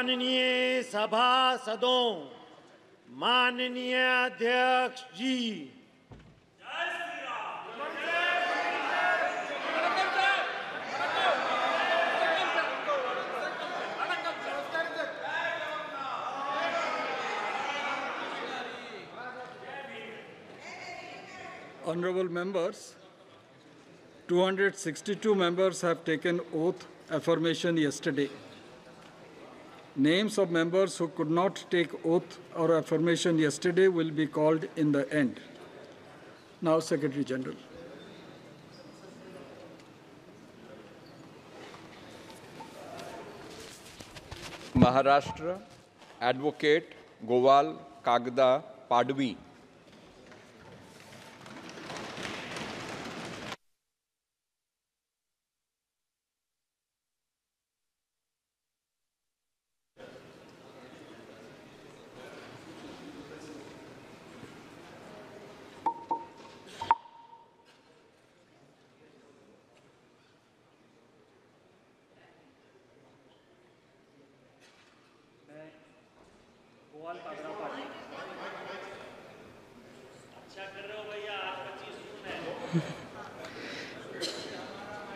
माननीय सभासदों, माननीय अध्यक्ष जी, Honorable members, 262 members have taken oath affirmation yesterday. Names of members who could not take oath or affirmation yesterday will be called in the end. Now, Secretary General. Maharashtra, Advocate Gowal Kagda Padvi.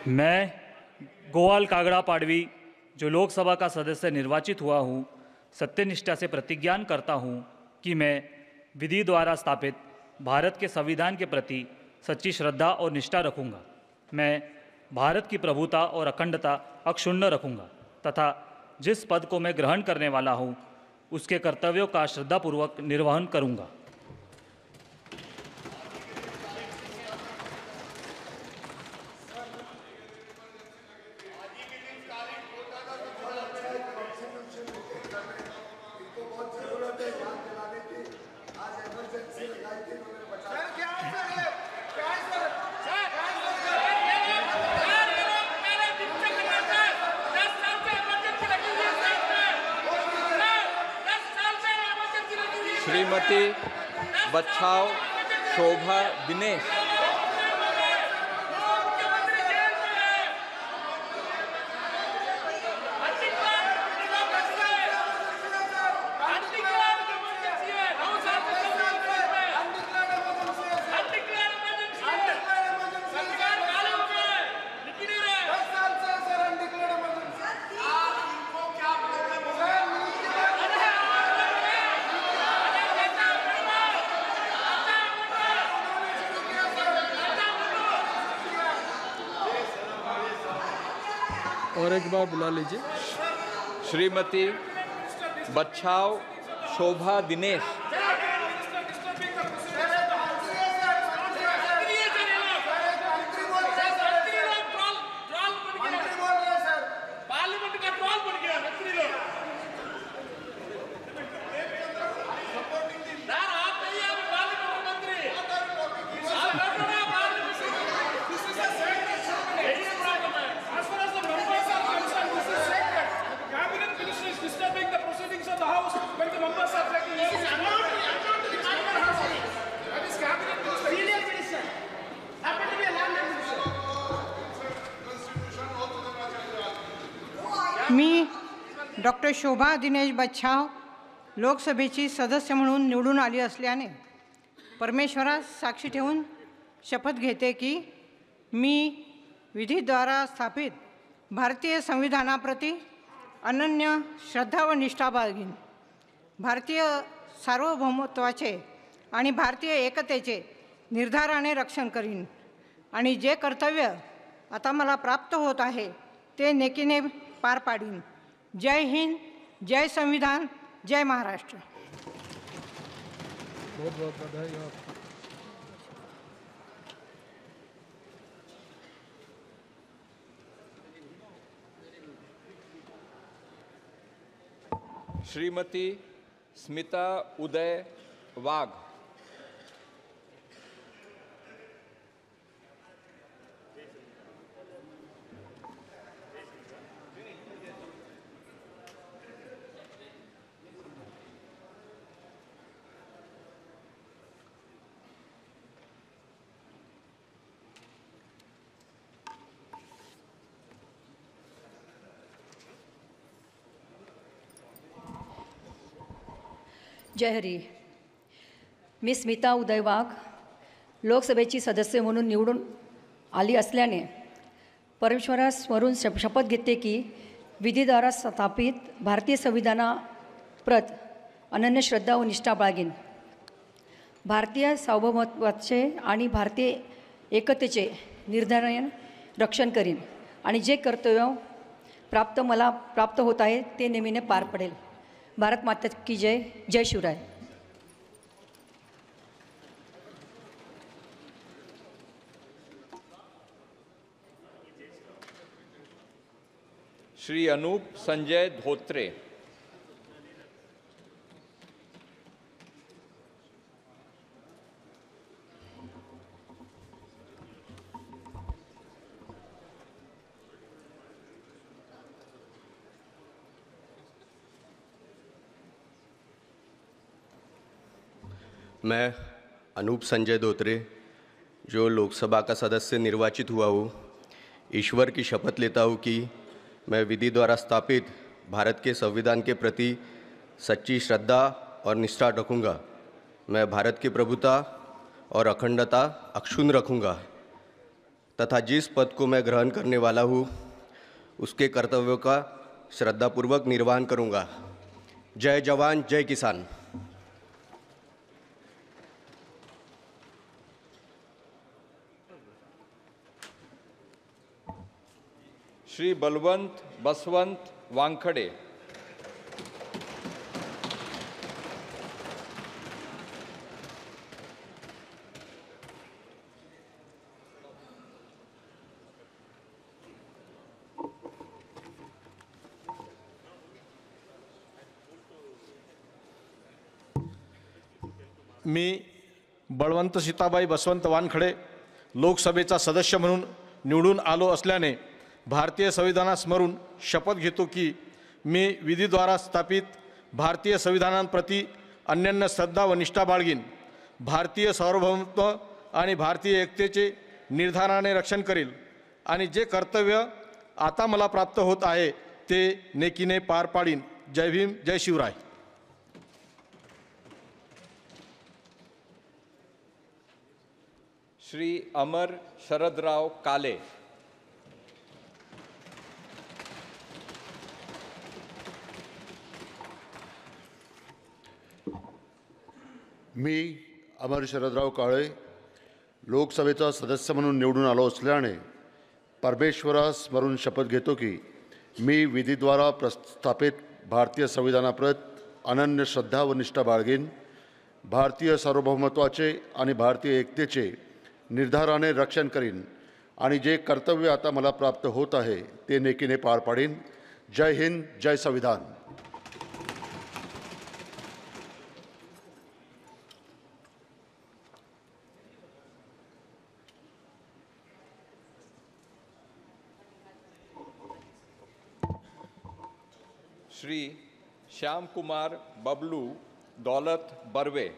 मैं गोवाल कागड़ा पाडवी, जो लोकसभा का सदस्य निर्वाचित हुआ हूँ, सत्यनिष्ठा से प्रतिज्ञान करता हूँ कि मैं विधि द्वारा स्थापित भारत के संविधान के प्रति सच्ची श्रद्धा और निष्ठा रखूँगा। मैं भारत की प्रभुता और अखंडता अक्षुण्ण रखूँगा तथा जिस पद को मैं ग्रहण करने वाला हूँ, उसके कर्तव्यों का श्रद्धापूर्वक निर्वहन करूँगा। श्रीमती बच्छाव शोभा दिनेश। और एक बार बुला लीजिए। श्रीमती बच्छाव शोभा दिनेश। मी डॉक्टर शोभा दिनेश बच्छाव लोकसभेची सदस्य म्हणून निवडून आली असल्याने परमेश्वरास साक्षी ठेवून शपथ घेते की मी विधीद्वारा स्थापित भारतीय संविधानाप्रती अनन्य श्रद्धा व निष्ठा बाळगीन, भारतीय सार्वभौमत्वाचे आणि भारतीय एकतेचे निर्धाराने रक्षण करीन आणि जे कर्तव्य आता मला प्राप्त होत आहे ते नेकीने पार पाडीन। जय हिंद, जय संविधान, जय महाराष्ट्र। बहुत बहुत बधाई आपको। श्रीमती स्मिता उदय वाघ। जय हरी. मी स्मिता उदय वाघ लोकसभेची सदस्य म्हणून निवडून आली असल्याने परमेश्वरास स्मरून शपथ घेते की विधीद्वारा स्थापित भारतीय संविधानाप्रत अनन्य श्रद्धा व निष्ठा बाळगीन. भारतीय सार्वभौमत्वाचे आणि भारतीय एकतेचे निर्धारण रक्षण करीन आणि जे कर्तव्य मला प्राप्त होत आहे ते नेहमीने पार पडेल. भारत माता की जय. जय शिवराय. श्री अनूप संजय धोत्रे. मैं अनूप संजय धोत्रे जो लोकसभा का सदस्य निर्वाचित हुआ हूँ, ईश्वर की शपथ लेता हूँ कि मैं विधि द्वारा स्थापित भारत के संविधान के प्रति सच्ची श्रद्धा और निष्ठा रखूँगा. मैं भारत की प्रभुता और अखंडता अक्षुण्ण रखूँगा तथा जिस पद को मैं ग्रहण करने वाला हूँ उसके कर्तव्यों का श्रद्धापूर्वक निर्वहन करूँगा. जय जवान जय किसान. श्री बलवंत बसवंत वानखड़े. मी बळवंत सीताबाई बसवंत वानखडे लोकसभेचा सदस्य म्हणून निवडून आलो असल्याने भारतीय संविधानास स्मरून शपथ घेतो की मी विधीद्वारा स्थापित भारतीय संविधानाप्रती अनन्य श्रद्धा व निष्ठा बाळगीन. भारतीय सार्वभौमत्व आणि भारतीय एकतेचे निर्धाराने रक्षण करेल आणि जे कर्तव्य आता मला प्राप्त होत आहे ते नेकीने पार पाडीन. जय भीम जय शिवराय. श्री अमर शरदराव काले. मी अमर शरदराव काळे लोकसभेचा सदस्य म्हणून निवडून आलो असल्याने परमेश्वरास स्मरून शपथ घेतो की मी विधीद्वारा प्रस्थापित भारतीय संविधानाप्रत अनन्य श्रद्धा व निष्ठा बाळगीन. भारतीय सार्वभौमत्वाचे आणि भारतीय एकतेचे निर्धाराने रक्षण करीन आणि जे कर्तव्य आता मला प्राप्त होत आहे ते नेकीने पार पाडीन. जय हिंद जय संविधान. श्री श्याम कुमार बबलू दौलत बर्वे.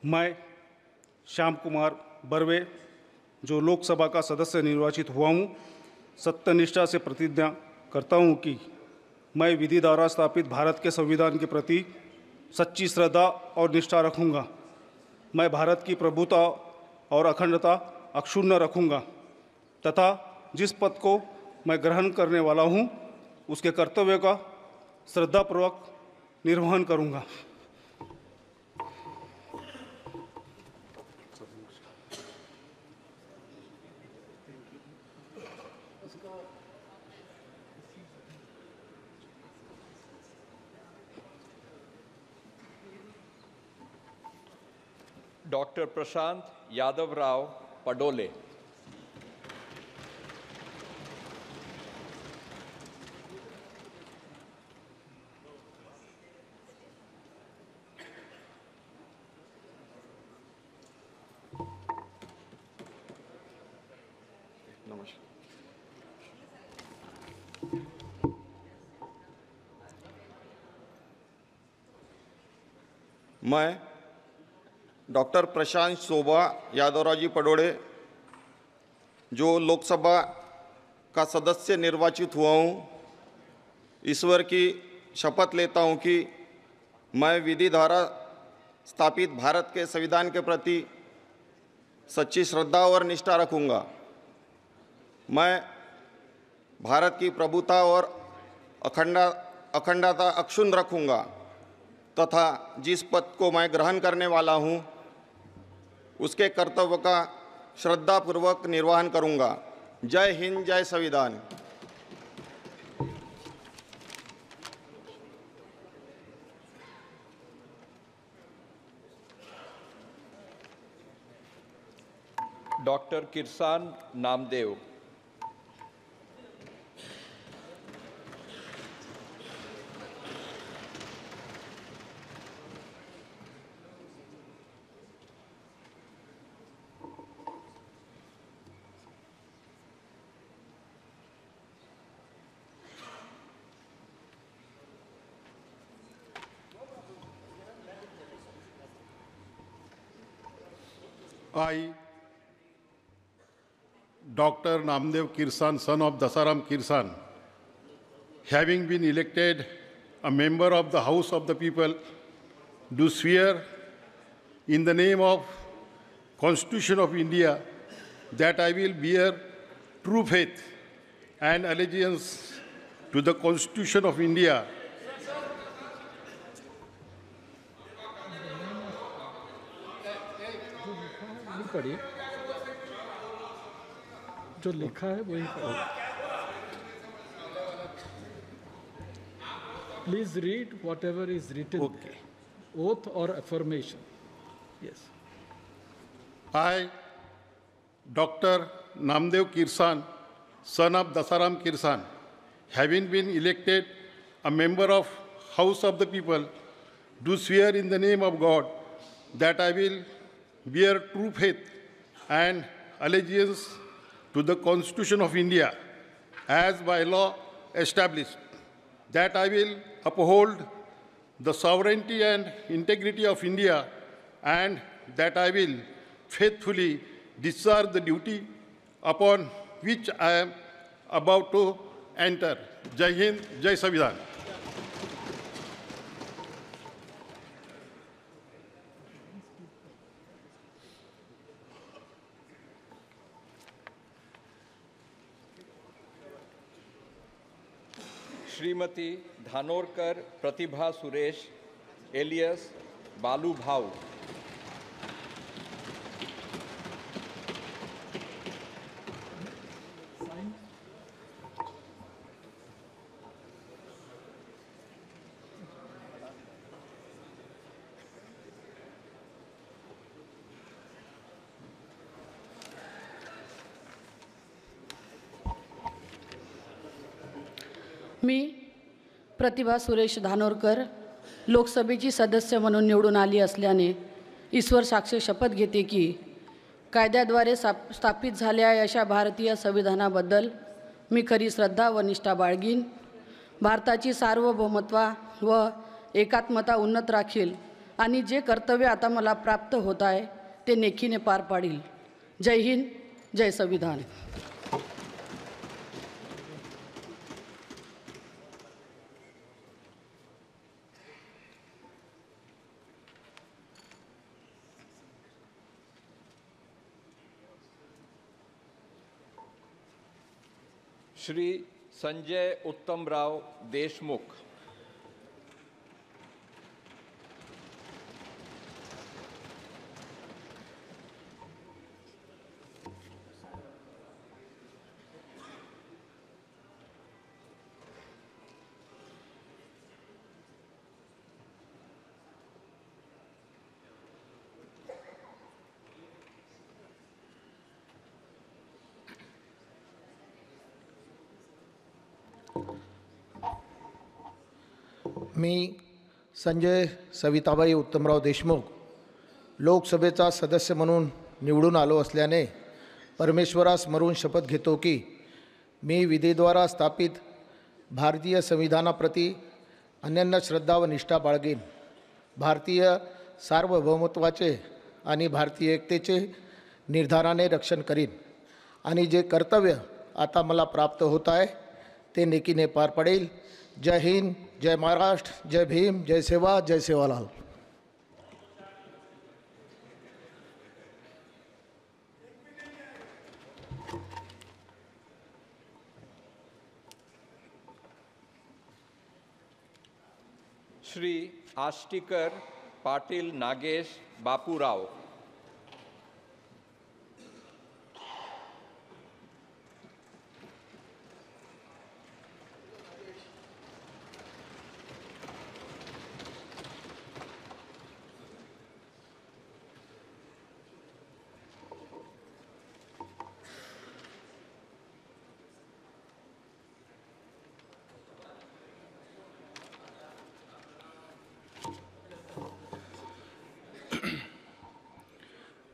मैं श्याम कुमार बर्वे जो लोकसभा का सदस्य निर्वाचित हुआ हूँ, सत्यनिष्ठा से प्रतिज्ञा करता हूँ कि मैं विधि द्वारा स्थापित भारत के संविधान के प्रति सच्ची श्रद्धा और निष्ठा रखूँगा. मैं भारत की प्रभुता और अखंडता अक्षुण्ण रखूँगा तथा जिस पद को मैं ग्रहण करने वाला हूँ उसके कर्तव्य का श्रद्धापूर्वक निर्वहन करूँगा. डॉक्टर प्रशांत यादवराव पडोले, मैं डॉक्टर प्रशांत शोभा यादवराव जी पडोले, जो लोकसभा का सदस्य निर्वाचित हुआ हूँ, ईश्वर की शपथ लेता हूँ कि मैं विधि द्वारा स्थापित भारत के संविधान के प्रति सच्ची श्रद्धा और निष्ठा रखूँगा। मैं भारत की प्रभुता और अखंडता अक्षुण्ण रखूँगा तथा जिस पद को मैं ग्रहण करने वाला हूँ उसके कर्तव्य का श्रद्धापूर्वक निर्वहन करूँगा। जय हिंद, जय संविधान। Doctor Kirsan Namdev, I, Dr. Namdev Kirsan, son of Dasaram Kirsan, having been elected a member of the House of the People, do swear in the name of Constitution of India that I will bear true faith and allegiance to the Constitution of India पढ़िए जो लिखा है वही पढ़ो please read whatever is written oath or affirmation. Yes. I, Dr. Namdev Kirsan, son of Dasaram Kirsan, having been elected a member of House of the People, do swear in the name of God that I will bear true faith and allegiance to the Constitution of India as by law established, that I will uphold the sovereignty and integrity of India, and that I will faithfully discharge the duty upon which I am about to enter. Jai Hind, Jai Sanvidhan. Shrimati Dhanorkar Pratibha Suresh alias Balu Bhau, मी प्रतिभा सुरेश धानोरकर लोकसभेची सदस्य म्हणून निवडून आली असल्याने ईश्वर साक्षी शपथ घेते की कायद्याद्वारे स्थापित झालेल्या अशा भारतीय संविधानाबद्दल मी खरी श्रद्धा व निष्ठा बाळगीन, भारताची सार्वभौमत्व व एकात्मता उन्नत राखील आणि जे कर्तव्य आता मला प्राप्त होत आहे ते नेखीने पार पाडील. जय हिंद, जय संविधान. श्री संजय उत्तमराव देशमुख, मी संजय सविताबाई उत्तमराव देशमुख लोकसभेचा सदस्य म्हणून निवडून आलो असल्याने परमेश्वरास स्मरून शपथ घेतो की मी विधीद्वारा स्थापित भारतीय संविधानाप्रती अनन्य श्रद्धा व निष्ठा बाळगेन. भारतीय सार्वभौमत्वाचे आणि भारतीय एकतेचे निर्धाराने रक्षण करीन आणि जे कर्तव्य आता मला प्राप्त होत आहे ते नेकीने पार पडेल. जय हिंद, जय महाराष्ट्र, जय भीम, जय सेवा, जय सेवालाल. श्री आष्टीकर पाटील नागेश बापूराव.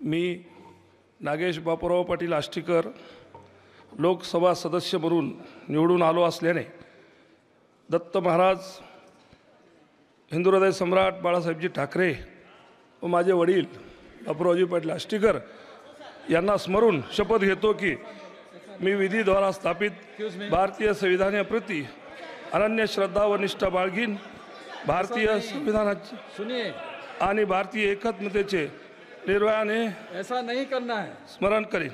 मी नागेश बापूराव पाटील आष्टीकर लोकसभा सदस्य म्हणून निवडून आलो असल्याने दत्त महाराज, हिंदुहृदय सम्राट बाळासाहेबजी ठाकरे व माझे वडील बापूरावजी पाटील आष्टीकर यांना स्मरून शपथ घेतो की मी विधीद्वारा स्थापित भारतीय संविधानाप्रती अनन्य श्रद्धा व निष्ठा बाळगीन. भारतीय संविधानाचे आणि भारतीय एकात्मतेचे निर्भयाने ऐसा नहीं करना है स्मरण करेन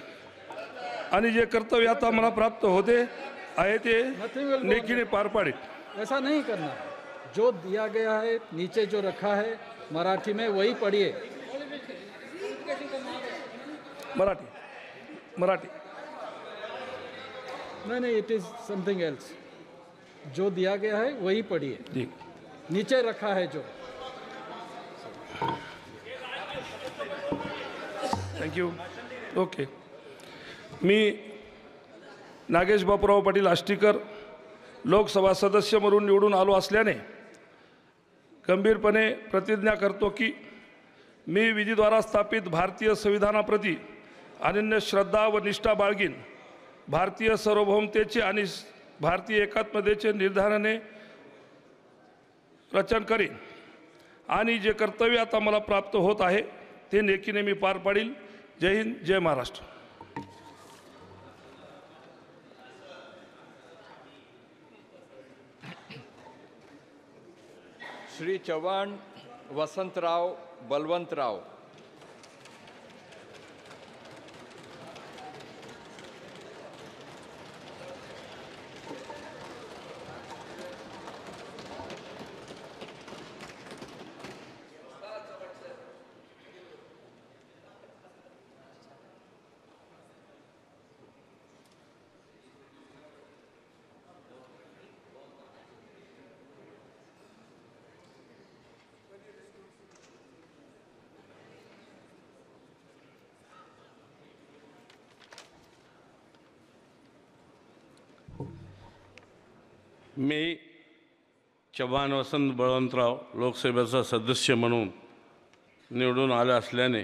आणि जे कर्तव्य आता मला प्राप्त होते आहे ते नेकीने पार पाडेन. ऐसा नहीं करना है. जो दिया गया है नीचे जो रखा है मराठी में वही पढ़िए. मराठी मराठी नहीं, इट इज समथिंग एल्स. जो दिया गया है वही पढ़िए. नीचे रखा है जो. थँक्यू. ओके. मी नागेश बापूराव पाटील आष्टीकर लोकसभा सदस्य म्हणून निवडून आलो असल्याने गंभीरपणे प्रतिज्ञा करतो की मी विधीद्वारा स्थापित भारतीय संविधानाप्रती अनन्य श्रद्धा व निष्ठा बाळगीन. भारतीय सार्वभौमतेचे आणि भारतीय एकात्मतेचे निर्धाराने रचन करीन आणि जे कर्तव्य आता मला प्राप्त होत आहे ते नेकीने मी पार पाडील. जय हिंद, जय महाराष्ट्र. श्री चव्हाण वसंतराव बलवंतराव. मी चव्हाण वसंत बळवंतराव लोकसभेचा सदस्य म्हणून निवडून आले असल्याने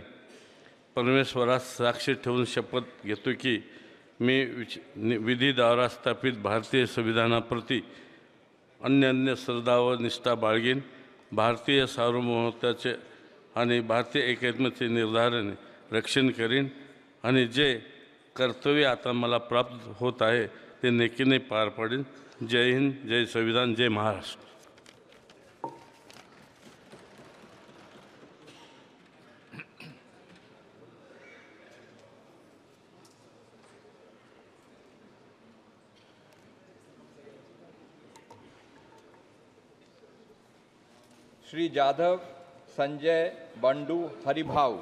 परमेश्वरास साक्षी ठेवून शपथ घेतो की मी विधीद्वारा स्थापित भारतीय संविधानाप्रती अनन्य श्रद्धा व निष्ठा बाळगीन. भारतीय सार्वभौमत्वाचे आणि भारतीय एकात्मतेचे निर्धाराने रक्षण करीन आणि जे कर्तव्य आता मला प्राप्त होत आहे ते नेकीने पार पाडेन. जय हिंद, जय संविधान, जय महाराष्ट्र. श्री जाधव संजय बंडू हरिभाऊ.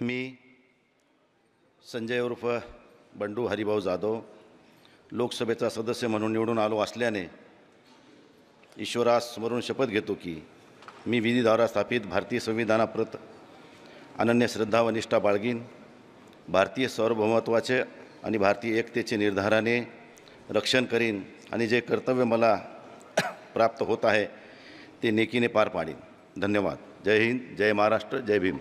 मी संजय उर्फ बंडू हरिभाऊ जाधव लोकसभेचा सदस्य म्हणून निवडून आलो असल्याने ईश्वरास स्मरून शपथ घेतो की मी विधीद्वारा स्थापित भारतीय संविधानाप्रत अनन्य श्रद्धा व निष्ठा बाळगीन, भारतीय सार्वभौमत्वाचे आणि भारतीय एकतेचे निर्धाराने रक्षण करीन आणि जे कर्तव्य मला प्राप्त होत आहे ते नेकीने पार पाडीन. धन्यवाद. जय हिंद, जय महाराष्ट्र, जय भीम.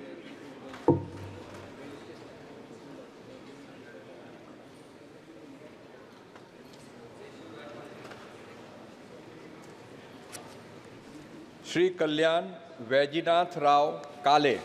श्री कल्याण वैजनाथराव काले.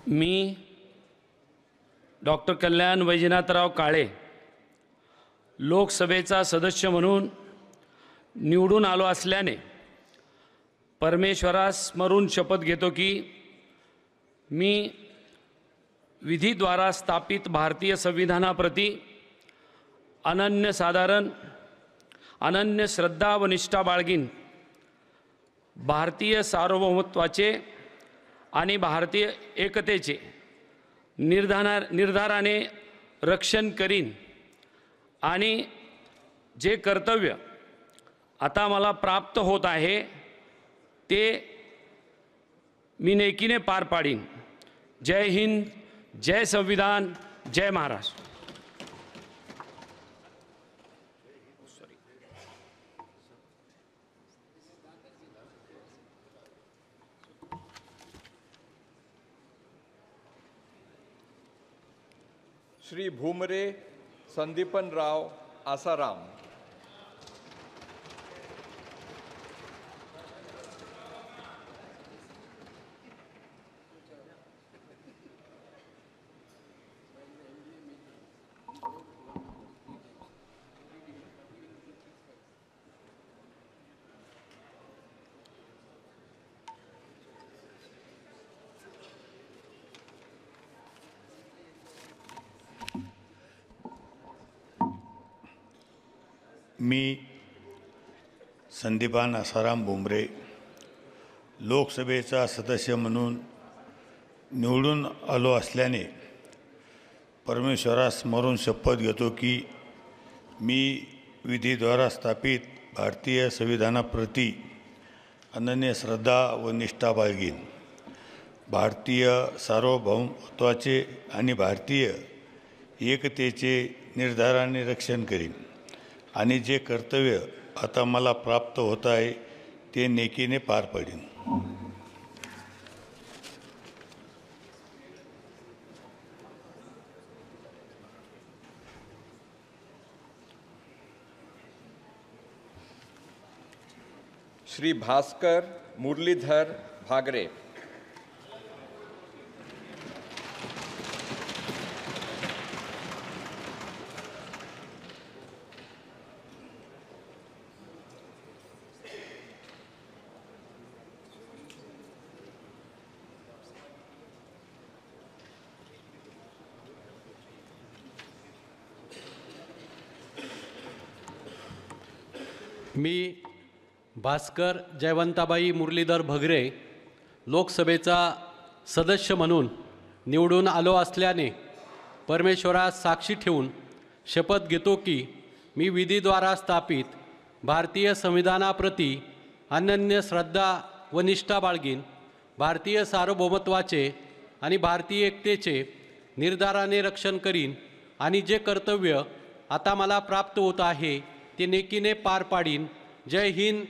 मी डॉक्टर कल्याण वैजनाथराव काळे लोकसभेचा सदस्य म्हणून निवडून आलो असल्याने परमेश्वरास स्मरून शपथ घेतो की मी विधीद्वारा स्थापित भारतीय संविधानाप्रती अनन्य श्रद्धा व निष्ठा बाळगीन, भारतीय सार्वभौमत्वाचे आणि भारतीय एकतेचे निर्धाराने रक्षण करीन आणि जे कर्तव्य आता मला प्राप्त होत आहे ते मी नेकीने पार पाडीन. जय हिंद, जय संविधान, जय महाराष्ट्र. श्री भूमरे संदीपनराव आसाराम. मी संदीपान आसाराम भुमरे लोकसभेचा सदस्य म्हणून निवडून आलो असल्याने परमेश्वरास स्मरून शपथ घेतो की मी विधीद्वारा स्थापित भारतीय संविधानाप्रती अनन्य श्रद्धा व निष्ठा बाळगीन, भारतीय सार्वभौमत्वाचे आणि भारतीय एकतेचे निर्धाराने रक्षण करीन आणि जे कर्तव्य आता मला प्राप्त होत आहे ते नेकीने पार पाडीन. श्री भास्कर मुरलीधर भागरे. मी भास्कर जयवंताबाई मुरलीधर भगरे लोकसभेचा सदस्य म्हणून निवडून आलो असल्याने परमेश्वरास साक्षी ठेवून शपथ घेतो की मी विधीद्वारा स्थापित भारतीय संविधानाप्रती अनन्य श्रद्धा व निष्ठा बाळगीन, भारतीय सार्वभौमत्वाचे आणि भारतीय एकतेचे निर्धाराने रक्षण करीन आणि जे कर्तव्य आता मला प्राप्त होत आहे ते नेकीने पार पाडीन. जय हिंद,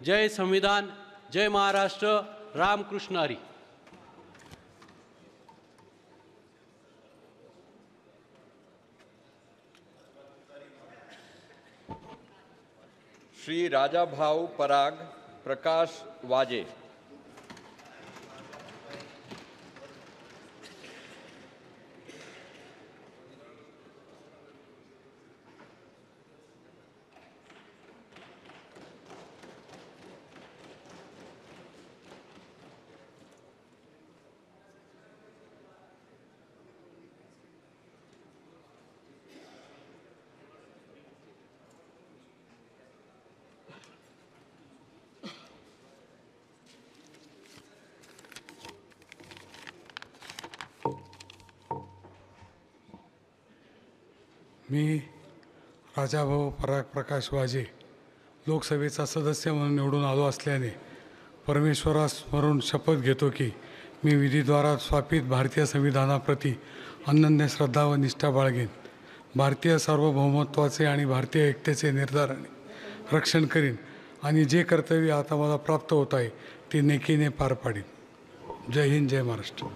जय संविधान, जय महाराष्ट्र. रामकृष्ण हरी. श्री राजाभाऊ पराग प्रकाश वाजे. मी राजाभाऊ पराग प्रकाश वाजे लोकसभेचा सदस्य म्हणून निवडून आलो असल्याने परमेश्वरास स्मरून शपथ घेतो की मी विधीद्वारा स्थापित भारतीय संविधानाप्रती अनन्य श्रद्धा व निष्ठा बाळगेन. भारतीय सार्वभौमत्वाचे आणि भारतीय एकतेचे निर्धाराने रक्षण करीन आणि जे कर्तव्य आता मला प्राप्त होत आहे ते नेकीने पार पाडीन. जय हिंद, जय Maharashtra.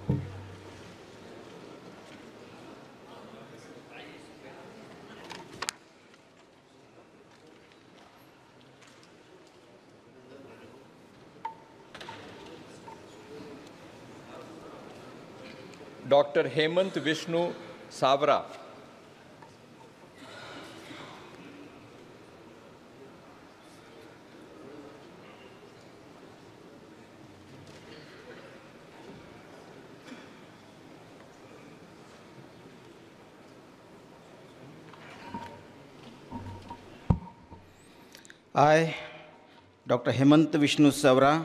Doctor Hemant Vishnu Savara. I, Dr. Hemant Vishnu Savra,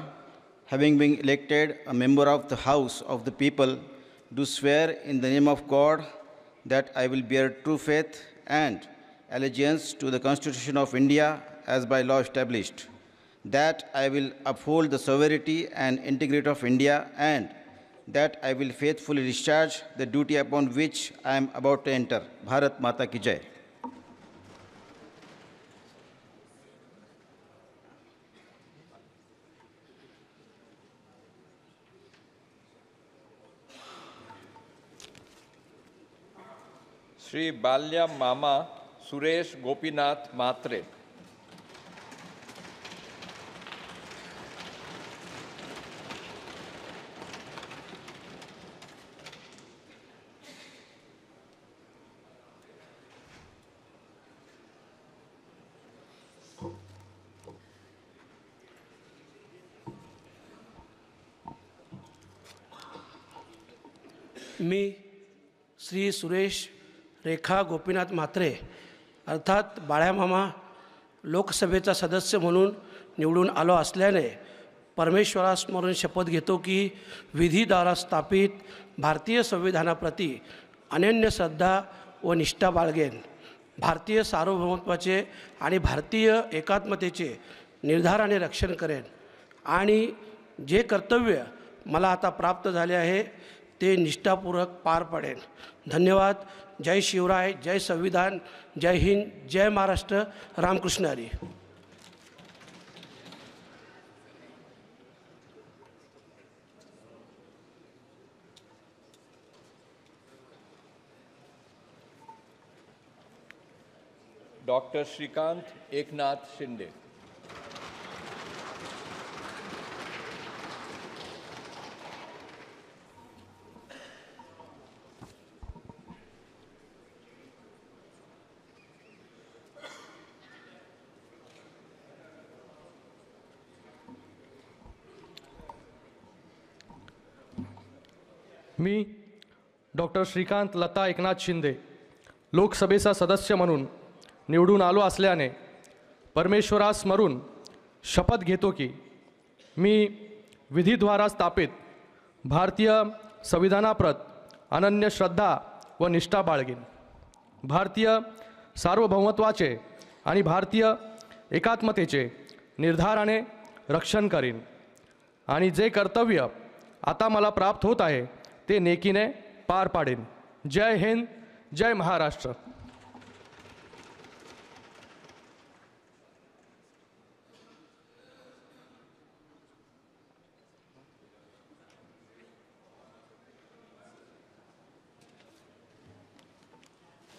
having been elected a member of the House of the People, do swear in the name of God that I will bear true faith and allegiance to the Constitution of India as by law established, that I will uphold the sovereignty and integrity of India, and that I will faithfully discharge the duty upon which I am about to enter. Bharat Mata Ki Jai. Shri Balya मामा सुरेश गोपीनाथ मात्रे. मी श्री सुरेश रेखा गोपीनाथ म्हात्रे अर्थात बाळ्यामामा लोकसभेचा सदस्य म्हणून निवडून आलो असल्याने परमेश्वरासमोरून शपथ घेतो की विधीद्वारा स्थापित भारतीय संविधानाप्रती अनन्य श्रद्धा व निष्ठा बाळगेन. भारतीय सार्वभौमत्वाचे आणि भारतीय एकात्मतेचे निर्धाराने रक्षण करेन आणि जे कर्तव्य मला आता प्राप्त झाले आहे ते निष्ठापूर्वक पार पाडेन. धन्यवाद. जय शिवराय, जय संविधान, जय हिंद, जय महाराष्ट्र. रामकृष्ण हरी. डॉक्टर श्रीकांत एकनाथ शिंदे. मी डॉक्टर श्रीकांत लता एकनाथ शिंदे लोकसभेचा सदस्य म्हणून निवडून आलो असल्याने परमेश्वरास स्मरून शपथ घेतो की मी विधीद्वारा स्थापित भारतीय संविधानाप्रत अनन्य श्रद्धा व निष्ठा बाळगेन. भारतीय सार्वभौमत्वाचे आणि भारतीय एकात्मतेचे निर्धाराने रक्षण करीन आणि जे कर्तव्य आता मला प्राप्त होत आहे ते नेकीने पार पाडेन. जय हिंद, जय Maharashtra.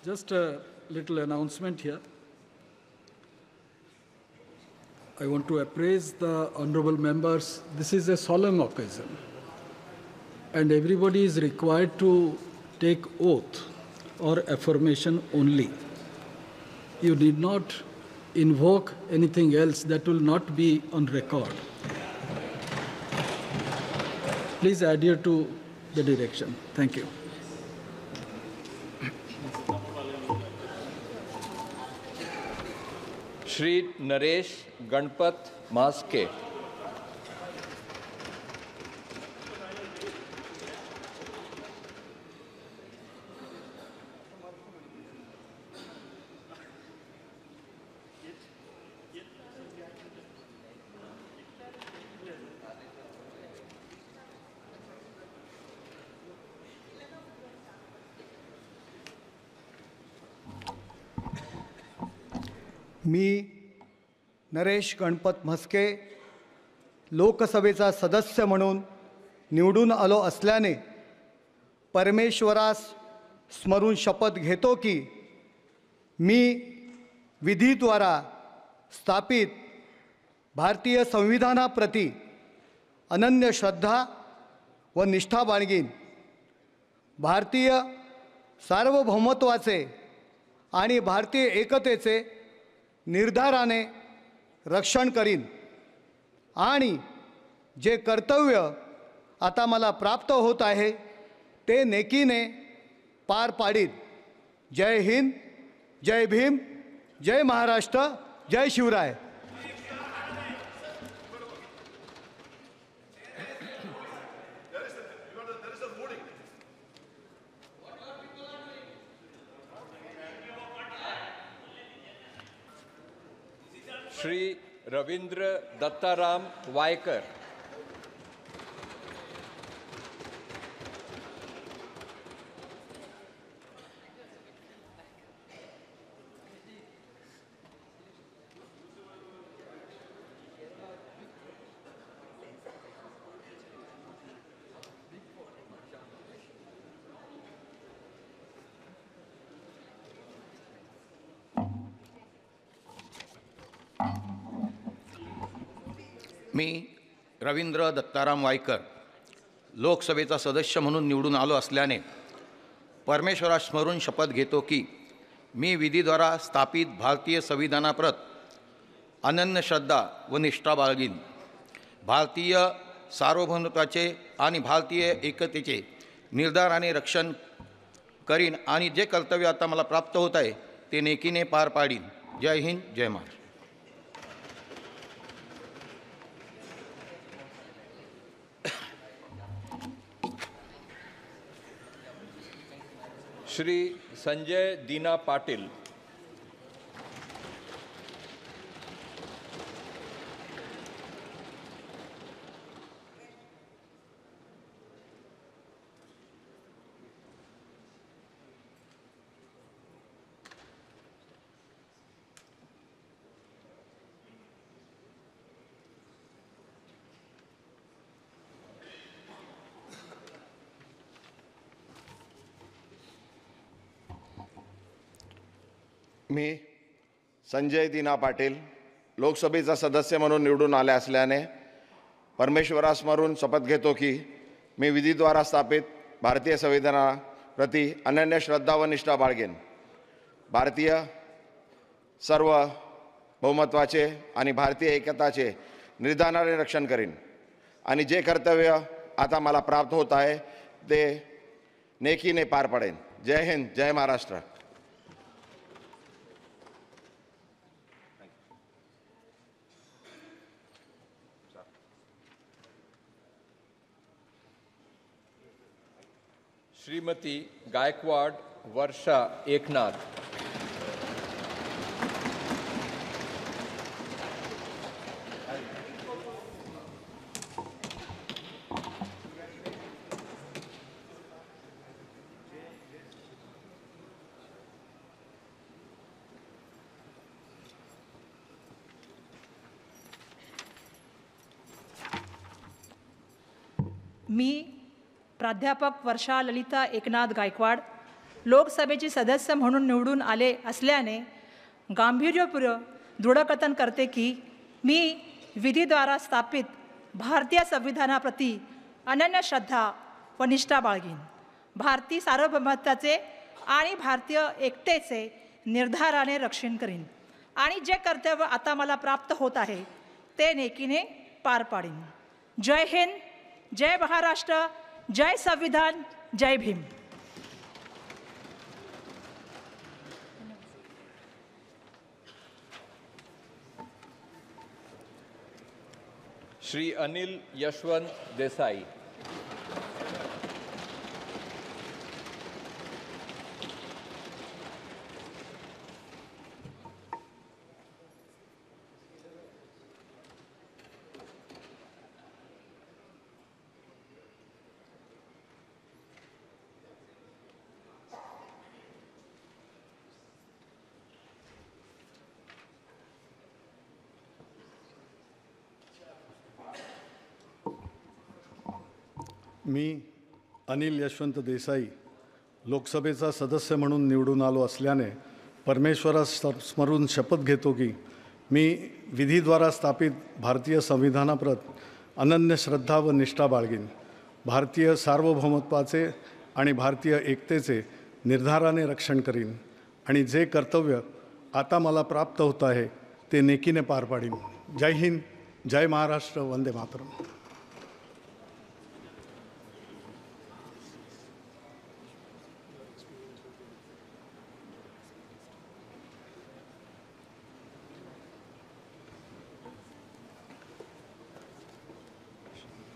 Just a little announcement here. I want to appraise the honorable members. This is a solemn occasion, and everybody is required to take oath or affirmation only. You need not invoke anything else that will not be on record. Please adhere to the direction. Thank you. Shri Naresh Ganpat Maske. मी नरेश गणपत म्हस्के लोकसभेचा सदस्य म्हणून निवडून आलो असल्याने परमेश्वरास स्मरून शपथ घेतो की मी विधीद्वारा स्थापित भारतीय संविधानाप्रती अनन्य श्रद्धा व निष्ठा बाळगीन, भारतीय सार्वभौमत्वाचे आणि भारतीय एकतेचे निर्धाराने रक्षण करीन आणि जे कर्तव्य आता मला प्राप्त होत आहे ते नेकीने पार पाडीन. जय हिंद, जय भीम, जय महाराष्ट्र, जय शिवराय. श्री रवींद्र दत्ताराम वायकर. मी रवींद्र दत्ताराम वायकर लोकसभेचा सदस्य म्हणून निवडून आलो असल्याने परमेश्वरास स्मरून शपथ घेतो की मी विधीद्वारा स्थापित भारतीय संविधानाप्रत अनन्य श्रद्धा व निष्ठा बाळगीन, भारतीय सार्वभौमत्वाचे आणि भारतीय एकतेचे निर्धाराने रक्षण करीन आणि जे कर्तव्य आता मला प्राप्त होत आहे ते नेकीने पार पाडीन. जय हिंद, जय महाराष्ट्र. श्री संजय दीना पाटील. मी संजय दीना पाटील लोकसभेचा सदस्य म्हणून निवडून आले असल्याने परमेश्वरास स्मरून शपथ घेतो की मी विधीद्वारा स्थापित भारतीय संविधानाप्रती अनन्य श्रद्धा व निष्ठा बाळगेन, भारतीय सार्वभौमत्वाचे आणि भारतीय एकताचे निर्धाराने रक्षण करीन आणि जे कर्तव्य आता मला प्राप्त होत आहे ते नेकीने पार पाडेन. जय हिंद, जय महाराष्ट्र. श्रीमती गायकवाड वर्षा एकनाथ. मी प्राध्यापक वर्षा ललिता एकनाथ गायकवाड लोकसभेची सदस्य म्हणून निवडून आले असल्याने गांभीर्यपूर्वक दृढकथन करते की मी विधीद्वारा स्थापित भारतीय संविधानाप्रती अनन्य श्रद्धा व निष्ठा बाळगीन, भारतीय सार्वभौमत्वाचे आणि भारतीय एकतेचे निर्धाराने रक्षण करीन आणि जे कर्तव्य आता मला प्राप्त होत आहे ते नेकीने पार पाडीन. जय हिंद, जय महाराष्ट्र, जय संविधान, जय भीम. श्री अनिल यशवंत देसाई. मी अनिल यशवंत देसाई लोकसभेचा सदस्य म्हणून निवडून आलो असल्याने परमेश्वरास स्मरून शपथ घेतो की मी विधीद्वारा स्थापित भारतीय संविधानाप्रत अनन्य श्रद्धा व निष्ठा बाळगीन. भारतीय सार्वभौमत्वाचे आणि भारतीय एकतेचे निर्धाराने रक्षण करीन आणि जे कर्तव्य आता मला प्राप्त होत आहे ते नेकीने पार पाडीन. जय हिंद, जय महाराष्ट्र, वंदे मातरम.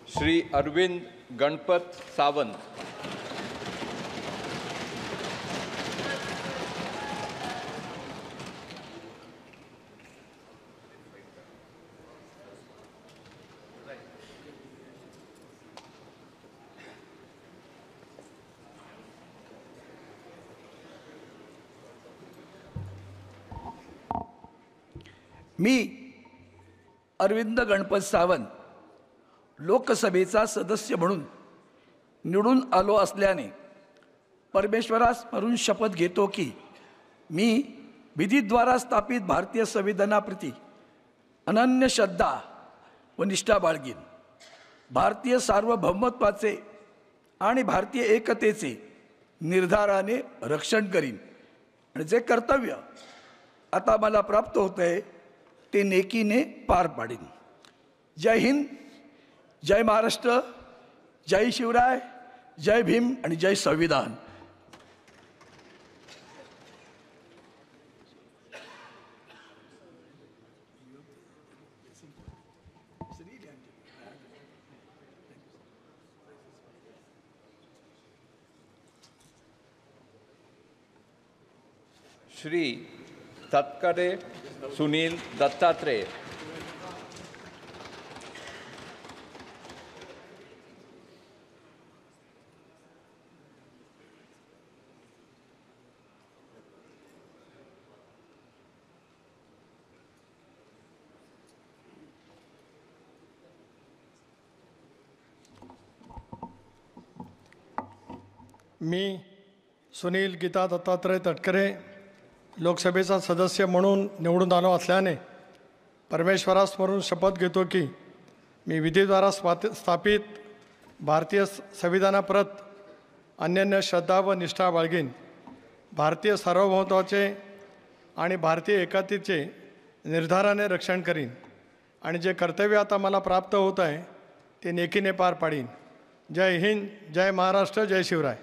श्री अरविंद गणपत सावंत. मी अरविंद गणपत सावंत लोकसभेचा सदस्य म्हणून निवडून आलो असल्याने परमेश्वरास स्मरून शपथ घेतो की मी विधीद्वारा स्थापित भारतीय संविधानाप्रती अनन्य श्रद्धा व निष्ठा बाळगीन. भारतीय सार्वभौमत्वाचे आणि भारतीय एकतेचे निर्धाराने रक्षण करीन आणि जे कर्तव्य आता मला प्राप्त होत आहे ते नेकीने पार पाडीन. जय हिंद, जय महाराष्ट्र, जय शिवराय, जय भीम आणि जय संविधान. श्री तत्करे सुनील दत्तात्रेय. मी सुनील गीता दत्तात्रय तटकरे लोकसभेचा सदस्य म्हणून निवडून आलो असल्याने परमेश्वरास स्मरून शपथ घेतो की मी विधीद्वारा स्थापित भारतीय संविधानाप्रत अनन्य श्रद्धा व निष्ठा बाळगीन. भारतीय सार्वभौमत्वाचे आणि भारतीय एकतेचे निर्धाराने रक्षण करीन आणि जे कर्तव्य आता मला प्राप्त होत आहे ते नेकीने पार पाडीन. जय हिंद, जय महाराष्ट्र, जय शिवराय.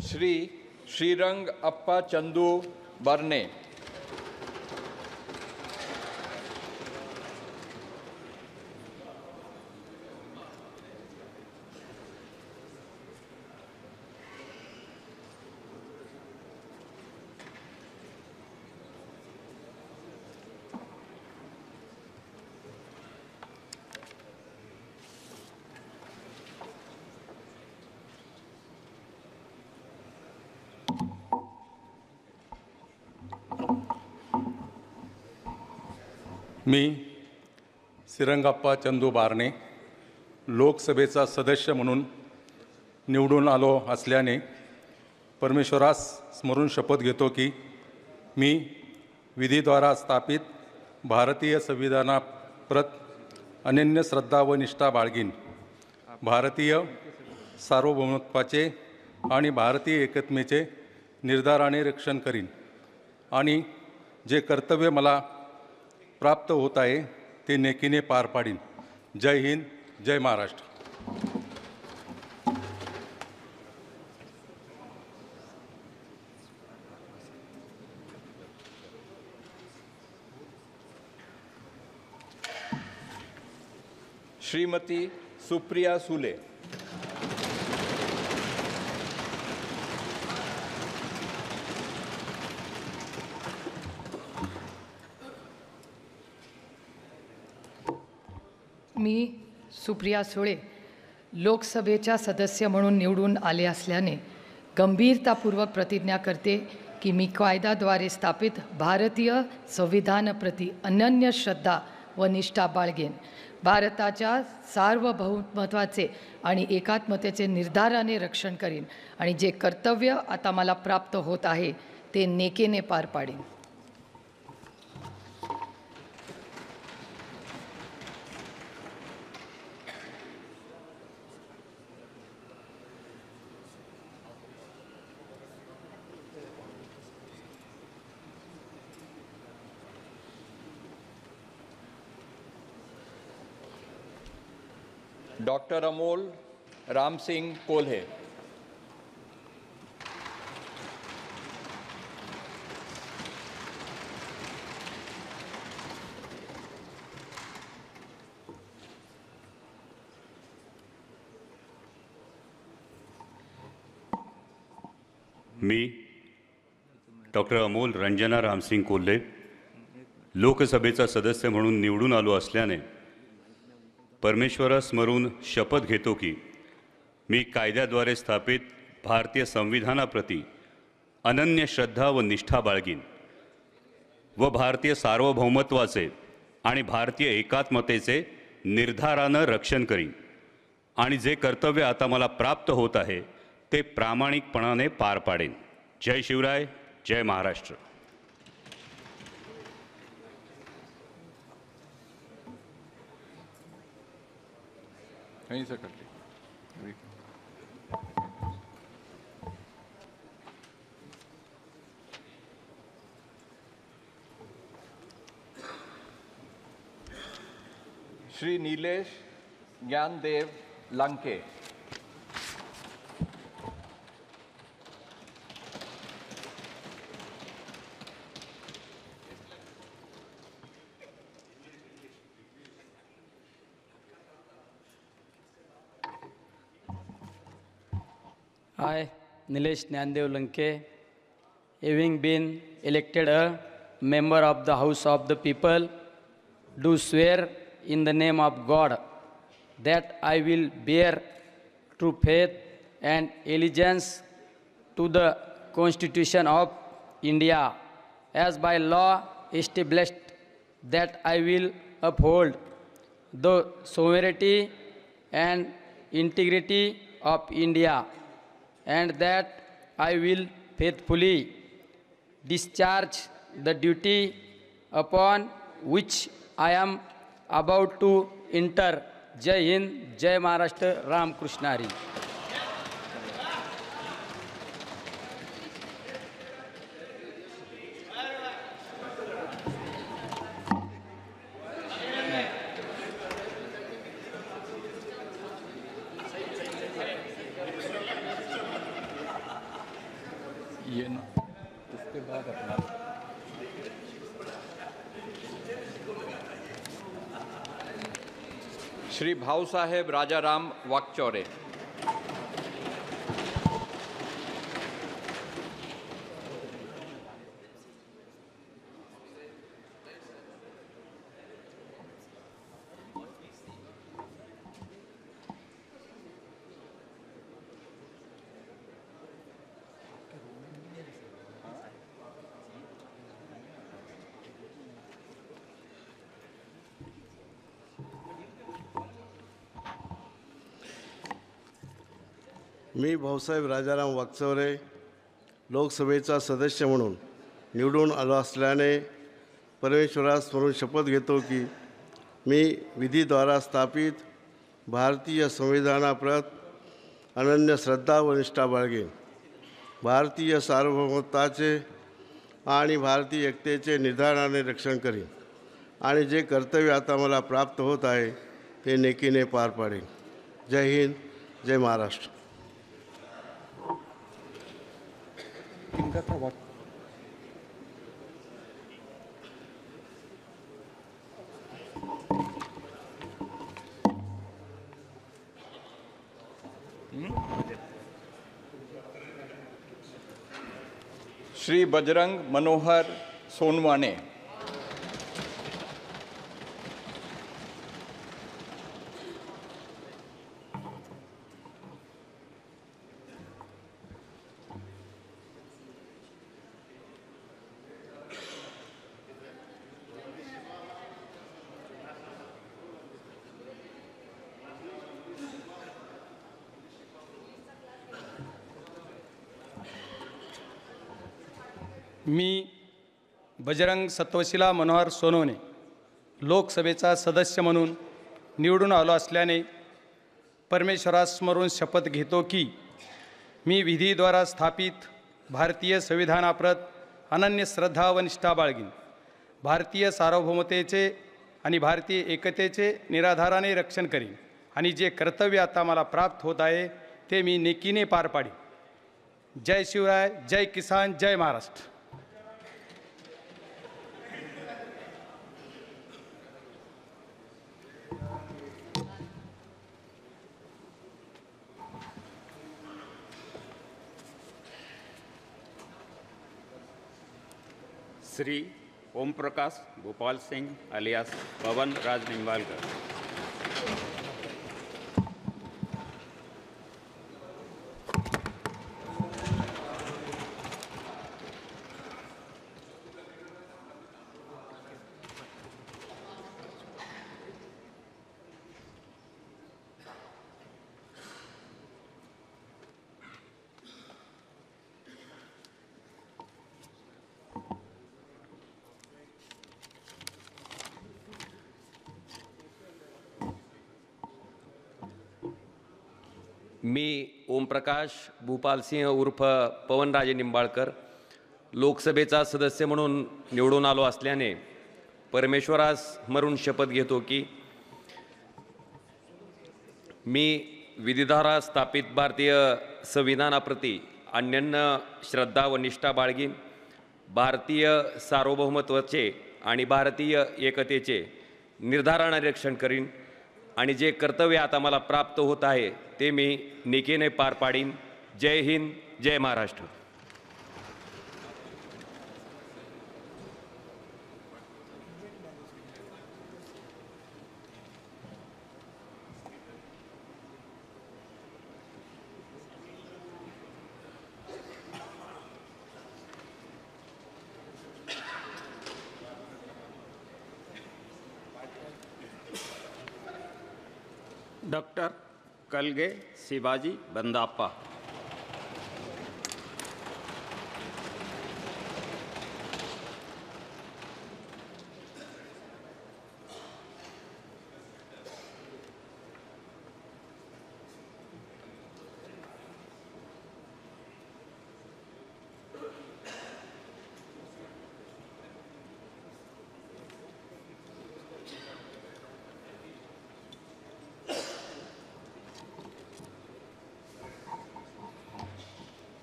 श्री श्रीरंग अप्पा चंदू बर्ने. मी श्रीरंगप्पा चंदू बारणे लोकसभेचा सदस्य म्हणून निवडून आलो असल्याने परमेश्वरास स्मरून शपथ घेतो की मी विधीद्वारा स्थापित भारतीय संविधानाप्रत अनन्य श्रद्धा व निष्ठा बाळगीन. भारतीय सार्वभौमत्वाचे आणि भारतीय एकतेचे निर्धाराने रक्षण करीन आणि जे कर्तव्य मला प्राप्त होत आहे ते नेकीने पार पाडीन. जय हिंद, जय महाराष्ट्र. श्रीमती सुप्रिया सुले. मी सुप्रिया सुळे लोकसभेच्या सदस्य म्हणून निवडून आले असल्याने गंभीरतापूर्वक प्रतिज्ञा करते की मी कायद्याद्वारे स्थापित भारतीय संविधानाप्रती अनन्य श्रद्धा व निष्ठा बाळगेन. भारताच्या सार्वभौमत्वाचे आणि एकात्मतेचे निर्धाराने रक्षण करीन आणि जे कर्तव्य आता मला प्राप्त होत आहे ते नेकेने पार पाडेन. डॉक्टर अमोल रामसिंग कोल्हे. मी डॉक्टर अमोल रंजना रामसिंग कोल्हे लोकसभेचा सदस्य म्हणून निवडून आलो असल्याने परमेश्वरास स्मरून शपथ घेतो की मी कायद्याद्वारे स्थापित भारतीय संविधानाप्रती अनन्य श्रद्धा व निष्ठा बाळगीन व भारतीय सार्वभौमत्वाचे आणि भारतीय एकात्मतेचे निर्धारानं रक्षण करीन आणि जे कर्तव्य आता मला प्राप्त होत आहे ते प्रामाणिकपणाने पार पाडेन. जय शिवराय, जय Maharashtra. Shri Nilesh Dnyandev Lanke. I, Nilesh Nyandev Lanke, having been elected a member of the House of the People, do swear in the name of God that I will bear true faith and allegiance to the Constitution of India, as by law established, that I will uphold the sovereignty and integrity of India, and that I will faithfully discharge the duty upon which I am about to enter. Jai Hind, Jai Maharashtra, Ram Krishna Hari. Shri Bhausaheb Rajaram Wakchaure. मी भाऊसाहेब राजाराम वाकचौरे लोकसभेचा सदस्य म्हणून निवडून आलो असल्याने परमेश्वरास स्मरून शपथ घेतो की मी विधीद्वारा स्थापित भारतीय संविधानाप्रत अनन्य श्रद्धा व निष्ठा बाळगेन. भारतीय सार्वभौमत्वाचे आणि भारतीय एकतेचे निर्धाराने रक्षण करीन आणि जे कर्तव्य आता मला प्राप्त होत आहे ते नेकीने पार पाडेन. जय हिंद, जय महाराष्ट्र. श्री बजरंग मनोहर सोनवाने. मी बजरंग सत्वशिला मनोहर सोनवणे लोकसभेचा सदस्य म्हणून निवडून आलो असल्याने परमेश्वरास स्मरून शपथ घेतो की मी विधीद्वारा स्थापित भारतीय संविधानाप्रत अनन्य श्रद्धा व निष्ठा बाळगीन. भारतीय सार्वभौमतेचे आणि भारतीय एकतेचे निराधाराने रक्षण करीन आणि जे कर्तव्य आता मला प्राप्त होत आहे ते मी नेकीने पार पाडीन. जय शिवराय, जय किसान, जय महाराष्ट्र. श्री ओम प्रकाश गोपाल सिंह अलियास पवन राज निंबालकर. मी ओमप्रकाश भूपालसिंह उर्फ पवनराजे निंबाळकर लोकसभेचा सदस्य म्हणून निवडून आलो असल्याने परमेश्वरास स्मरून शपथ घेतो की मी विधीद्वारा स्थापित भारतीय संविधानाप्रती अनन्य श्रद्धा व निष्ठा बाळगीन. भारतीय सार्वभौमत्वाचे आणि भारतीय एकतेचे निर्धाराने रक्षण करीन आणि जे कर्तव्य आता मला प्राप्त होत आहे ते मी नेकीने पार पाडीन. जय हिंद, जय महाराष्ट्र. डॉक्टर कलगे शिवाजी बंदाप्पा.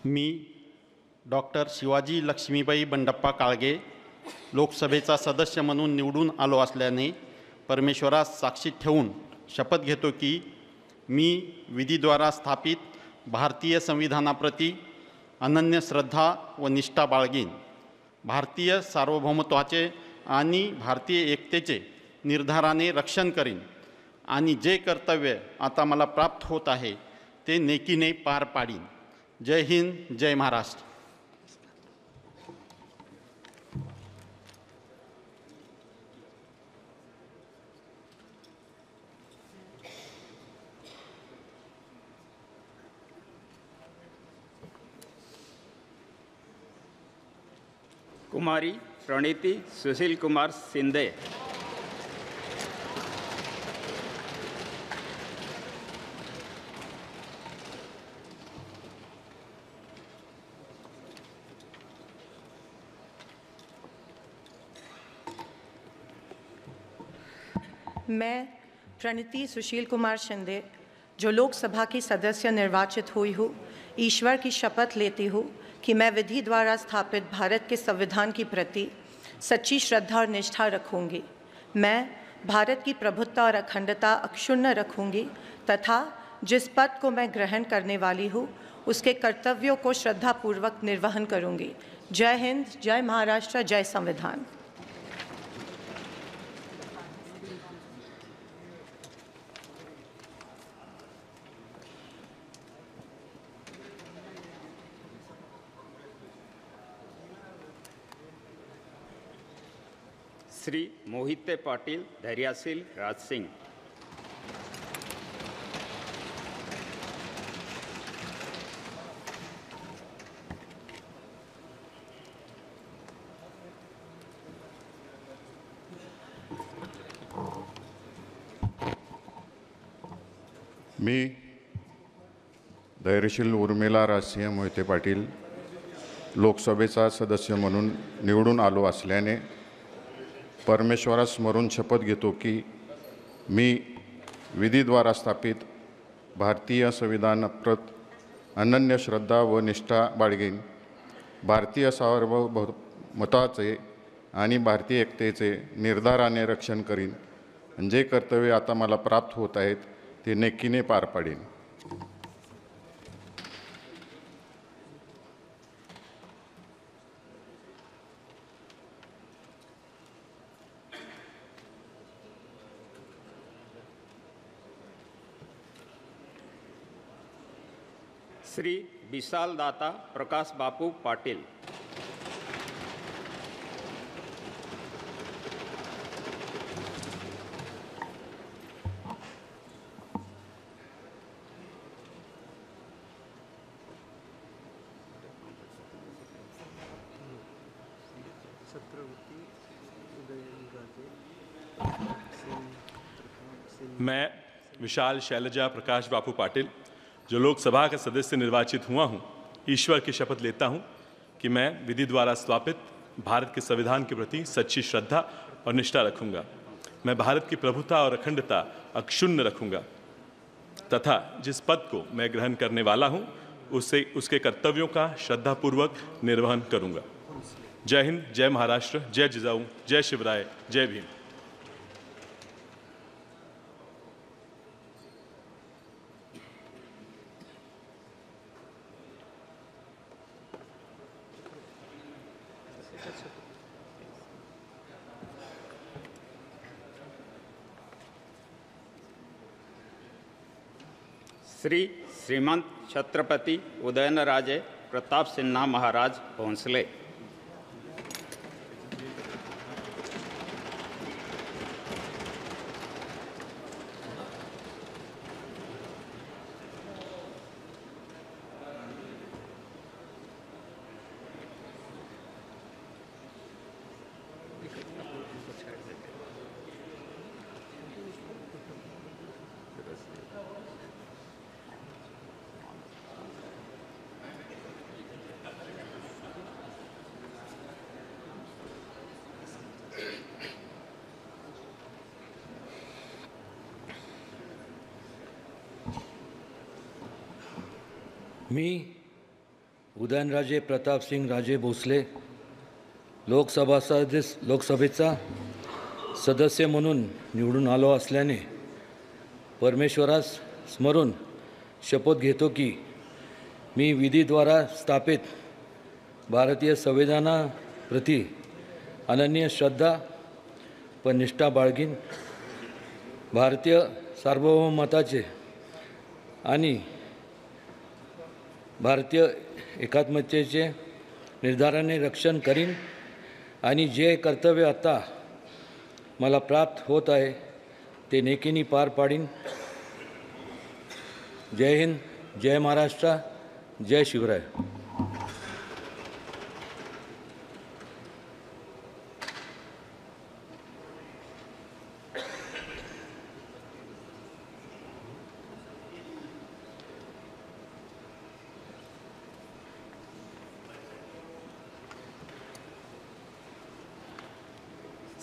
मी डॉक्टर शिवाजी लक्ष्मीबाई बंडप्पा काळगे लोकसभेचा सदस्य म्हणून निवडून आलो असल्याने परमेश्वरास साक्षी ठेवून शपथ घेतो की मी विधीद्वारा स्थापित भारतीय संविधानाप्रती अनन्य श्रद्धा व निष्ठा बाळगीन. भारतीय सार्वभौमत्वाचे आणि भारतीय एकतेचे निर्धाराने रक्षण करीन आणि जे कर्तव्य आता मला प्राप्त होत आहे ते नेकीने पार पाडीन. जय हिंद, जय महाराष्ट्र. कुमारी प्रणीती सुशील कुमार शिंदे. मैं प्रणीति सुशील कुमार शिंदे जो लोकसभा की सदस्य निर्वाचित हुई हूँ, ईश्वर की शपथ लेती हूँ कि मैं विधि द्वारा स्थापित भारत के संविधान के प्रति सच्ची श्रद्धा और निष्ठा रखूँगी. मैं भारत की प्रभुत्ता और अखंडता अक्षुण्ण रखूँगी तथा जिस पद को मैं ग्रहण करने वाली हूँ उसके कर्तव्यों को श्रद्धापूर्वक निर्वहन करूँगी. जय हिंद, जय महाराष्ट्र, जय संविधान. श्री मोहिते पाटील धैर्यशील राज सिंह. मी धैर्यशील उर्मिला राजसिंह मोहिते पाटील लोकसभेचा सदस्य म्हणून निवडून आलो असल्याने परमेश्वरास स्मरून शपथ घेतो की मी विधीद्वारा स्थापित भारतीय संविधानाप्रत अनन्य श्रद्धा व निष्ठा बाळगेन, भारतीय सार्वभौमत्वाचे आणि भारतीय एकतेचे निर्धाराने रक्षण करीन, जे कर्तव्य आता मला प्राप्त होत आहेत ते नेकीने पार पाडेन. श्री विशाल दाता प्रकाश बापू पाटील. मैं विशाल शैलजा प्रकाश बापू पाटिल, जो लोकसभा का सदस्य निर्वाचित हुआ हूँ, ईश्वर की शपथ लेता हूँ कि मैं विधि द्वारा स्थापित भारत के संविधान के प्रति सच्ची श्रद्धा और निष्ठा रखूँगा. मैं भारत की प्रभुता और अखंडता अक्षुण्ण रखूँगा तथा जिस पद को मैं ग्रहण करने वाला हूँ उसके कर्तव्यों का श्रद्धापूर्वक निर्वहन करूँगा. जय हिंद, जय महाराष्ट्र, जय जिजाऊ, जय शिवराय, जय भीम. श्री श्रीमंत छत्रपति उदयनराजे प्रताप सिन्हा महाराज भोंसले. मी उदयनराजे प्रतापसिंग राजे भोसले लोकसभेचा सदस्य म्हणून निवडून आलो असल्याने परमेश्वरास स्मरून शपथ घेतो की मी विधीद्वारा स्थापित भारतीय संविधानाप्रती अनन्य श्रद्धा व निष्ठा बाळगीन, भारतीय सार्वभौमत्वाचे आणि भारतीय एकात्मतेचे निर्धाराने रक्षण करीन आणि जे कर्तव्य आता मला प्राप्त होत आहे ते नेकीने पार पाडीन. जय हिंद, जय महाराष्ट्र, जय शिवराय.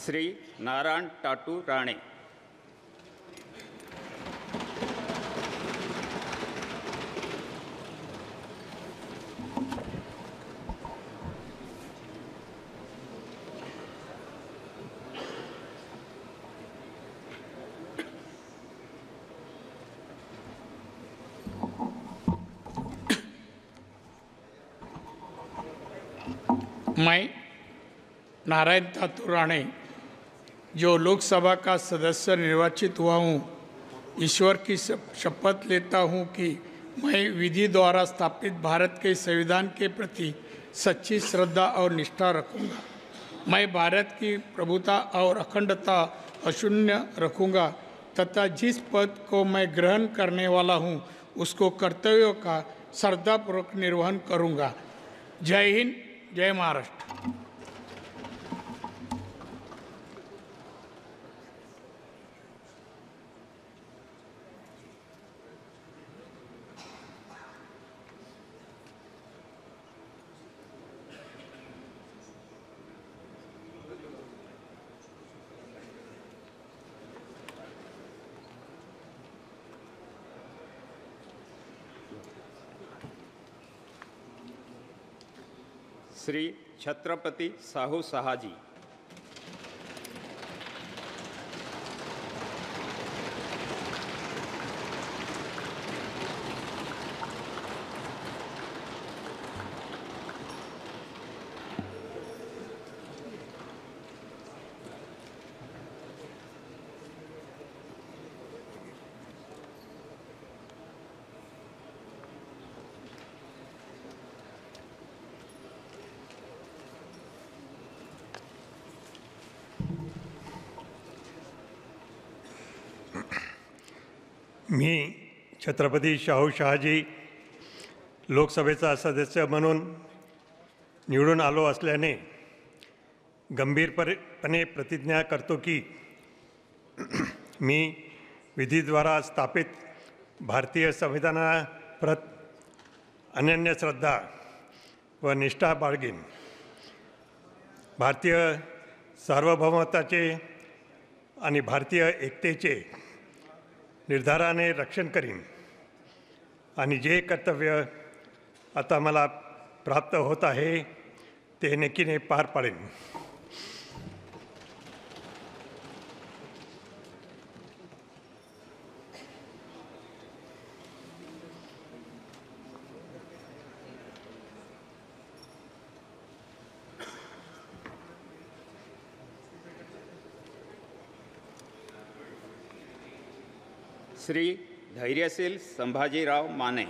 श्री नारायण टाटू राणे. मैं नारायण टाटू राणे, जो लोकसभा का सदस्य निर्वाचित हुआ हूँ, ईश्वर की शपथ लेता हूँ कि मैं विधि द्वारा स्थापित भारत के संविधान के प्रति सच्ची श्रद्धा और निष्ठा रखूँगा. मैं भारत की प्रभुता और अखंडता अक्षुण्ण रखूँगा तथा जिस पद को मैं ग्रहण करने वाला हूँ उसको कर्तव्यों का श्रद्धापूर्वक निर्वहन करूँगा. जय हिंद, जय महाराष्ट्र. श्री छत्रपती साहू शहाजी। मी छत्रपती शाहू शहाजी लोकसभेचा सदस्य म्हणून निवडून आलो असल्याने गंभीरपणे प्रतिज्ञा करतो की मी विधीद्वारा स्थापित भारतीय संविधानाप्रत अनन्य श्रद्धा व निष्ठा बाळगीन, भारतीय सार्वभौमत्वाचे आणि भारतीय एकतेचे निर्धाराने रक्षण करीन आणि जे कर्तव्य आता मला प्राप्त होत आहे ते नेकीने पार पाडेन। श्री धैर्यशील संभाजीराव माने।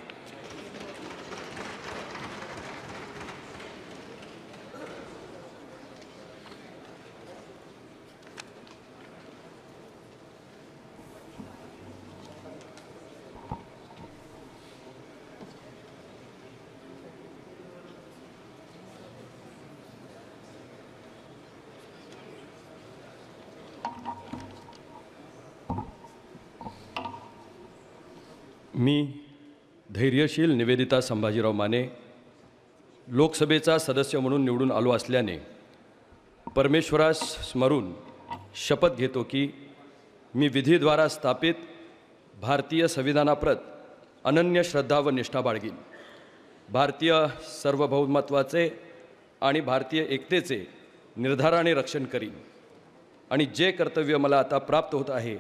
मी धैर्यशील निवेदिता संभाजीराव माने लोकसभेचा सदस्य म्हणून निवडून आलो असल्याने परमेश्वरास स्मरून शपथ घेतो की मी विधीद्वारा स्थापित भारतीय संविधानाप्रत अनन्य श्रद्धा व निष्ठा बाळगीन, भारतीय सार्वभौमत्वाचे आणि भारतीय एकतेचे निर्धाराने रक्षण करीन आणि जे कर्तव्य मला आता प्राप्त होत आहे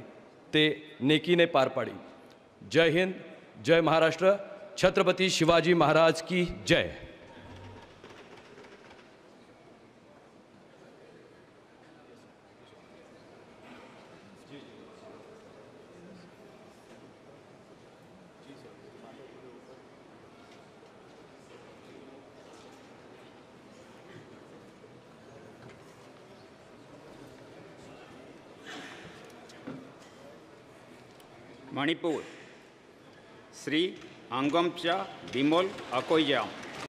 ते नेकीने पार पाडीन। जय हिंद, जय महाराष्ट्र, छत्रपती शिवाजी महाराज की जय। मणिपुर श्री अंगमचा बिमोल अकोइजाम।